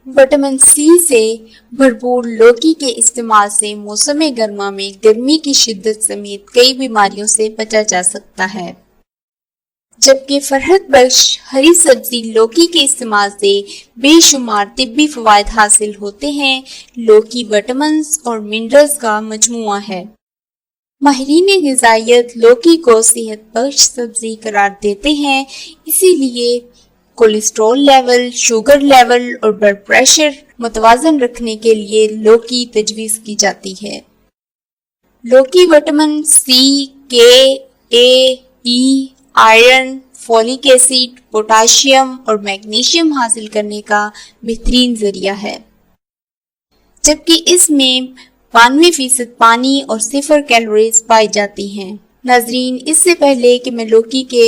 Vitamin C से भरपूर लौकी के इस्तेमाल से मौसम गर्मा में गर्मी की शिद्दत समेत कई बीमारियों से बचा जा सकता है, जबकि फरहत बख्श हरी सब्जी लौकी के इस्तेमाल से बेशुमार तिब्बी फवायद हासिल होते हैं। लौकी विटामिन और मिनरल्स का मजमुआ है। माहिरीन ग़िज़ाइयत लौकी को सेहत बख्श सब्जी करार देते हैं, इसीलिए कोलेस्ट्रॉल लेवल, शुगर लेवल और ब्लड प्रेशर मुतवाज़न रखने के लिए लौकी तजवीज़ की जाती है। लौकी विटामिन सी, के, ए, ई, आयरन, फोलिक एसिड, पोटाशियम और मैग्नीशियम हासिल करने का बेहतरीन जरिया है, जबकि इसमें 92% पानी और 0 कैलोरीज पाई जाती हैं। नाजरीन, इससे पहले कि मैं लौकी के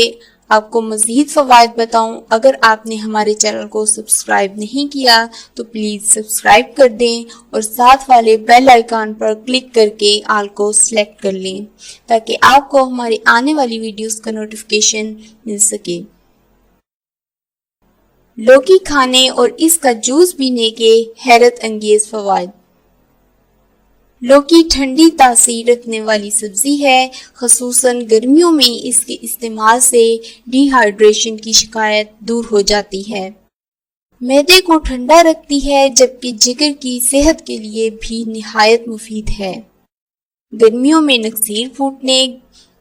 आपको मज़ीद फ़वाइद बताऊं, अगर आपने हमारे चैनल को सब्सक्राइब नहीं किया तो प्लीज़ सब्सक्राइब कर दें और साथ वाले बेल आइकन पर क्लिक करके आल को सिलेक्ट कर लें, ताकि आपको हमारी आने वाली वीडियोस का नोटिफिकेशन मिल सके। लौकी खाने और इसका जूस पीने के हैरत अंगेज फ़वाइद। लौकी ठंडी तासीर रखने वाली सब्जी है, ख़ुसूसन गर्मियों में इसके इस्तेमाल से डिहाइड्रेशन की शिकायत दूर हो जाती है। मैदे को ठंडा रखती है, जबकि जिगर की सेहत के लिए भी निहायत मुफीद है। गर्मियों में नक्सीर फूटने,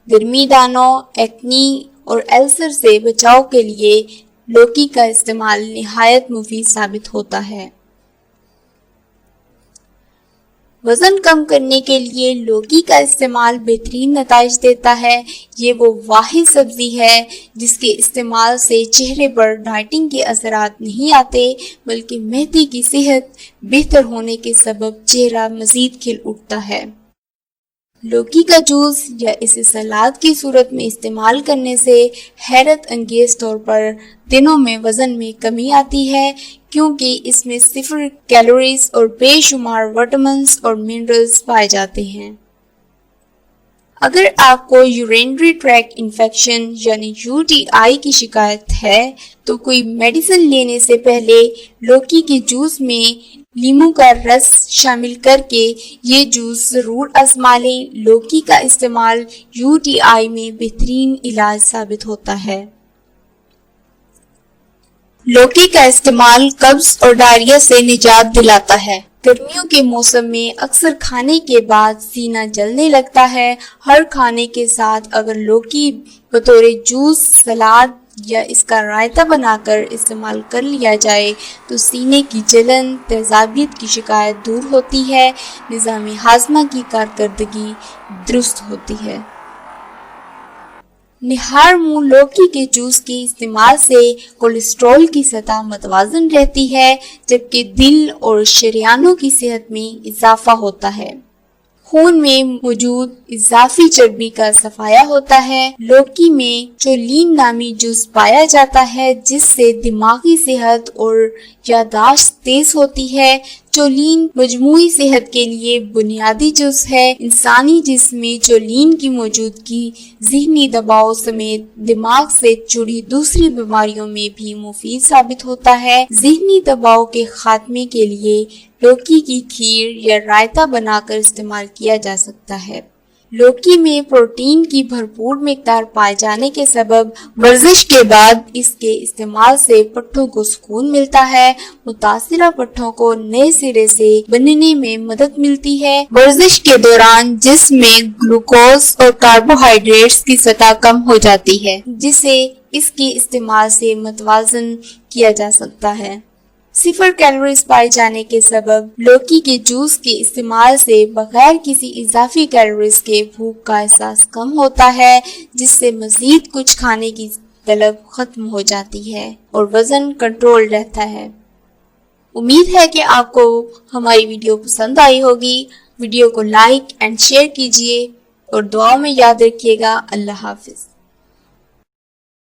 गर्मी दानों, एक्नी और अल्सर से बचाव के लिए लौकी का इस्तेमाल निहायत मुफीद साबित होता है। वज़न कम करने के लिए लौकी का इस्तेमाल बेहतरीन नताइज देता है। ये वो वाहिद सब्जी है जिसके इस्तेमाल से चेहरे पर डाइटिंग के असरात नहीं आते, बल्कि मेहदी की सेहत बेहतर होने के सबब चेहरा मज़ीद खिल उठता है। लौकी का जूस या इसे सलाद की सूरत में इस्तेमाल करने से हैरत अंगेज तौर पर दिनों में वज़न में कमी आती है, क्योंकि इसमें 0 कैलोरीज और बेशुमार विटामिन्स और मिनरल्स पाए जाते हैं। अगर आपको यूरिनरी ट्रैक्ट इन्फेक्शन यानी UTI की शिकायत है, तो कोई मेडिसिन लेने से पहले लौकी के जूस में नींबू का रस शामिल करके ये जूस ज़रूर आजमा लें। लौकी का इस्तेमाल UTI में बेहतरीन इलाज साबित होता है। लौकी का इस्तेमाल कब्ज और डायरिया से निजात दिलाता है। गर्मियों के मौसम में अक्सर खाने के बाद सीना जलने लगता है। हर खाने के साथ अगर लौकी बतौर जूस, सलाद या इसका रायता बनाकर इस्तेमाल कर लिया जाए तो सीने की जलन, तेजाबियत की शिकायत दूर होती है, निज़ामी हाजमा की कारकर्दगी दुरुस्त होती है। निहार मुंह लौकी के जूस के इस्तेमाल से कोलेस्ट्रॉल की सतह मुतवाज़न रहती है, जबकि दिल और शरियानों की सेहत में इजाफा होता है। खून में मौजूद इजाफी चर्बी का सफाया होता है। लौकी में चोलीन नामी जूस पाया जाता है, जिससे दिमागी सेहत और यादाश्त तेज होती है। चोलीन मजमूई सेहत के लिए बुनियादी जुज़ है। इंसानी जिस्म में चोलीन की मौजूदगी ज़हनी दबाव समेत दिमाग से जुड़ी दूसरी बीमारियों में भी मुफीद साबित होता है। ज़हनी दबाव के खात्मे के लिए लौकी की खीर या रायता बनाकर इस्तेमाल किया जा सकता है। लौकी में प्रोटीन की भरपूर मिकदार पाए जाने के सबब वर्जिश के बाद इसके इस्तेमाल से पट्टों को सुकून मिलता है। मुतासिरा पट्टों को नए सिरे से बनने में मदद मिलती है। वर्जिश के दौरान जिस्म में ग्लूकोज और कार्बोहाइड्रेट्स की सतह कम हो जाती है, जिसे इसके इस्तेमाल से मुतवाज़न किया जा सकता है। 0 कैलोरीज पाए जाने के सबब लौकी के जूस के इस्तेमाल से बगैर किसी इजाफी कैलोरीज के भूख का एहसास कम होता है, जिससे मजीद कुछ खाने की तलब खत्म हो जाती है और वजन कंट्रोल रहता है। उम्मीद है कि आपको हमारी वीडियो पसंद आई होगी। वीडियो को लाइक एंड शेयर कीजिए और दुआ में याद रखिएगा। अल्लाह हाफिज।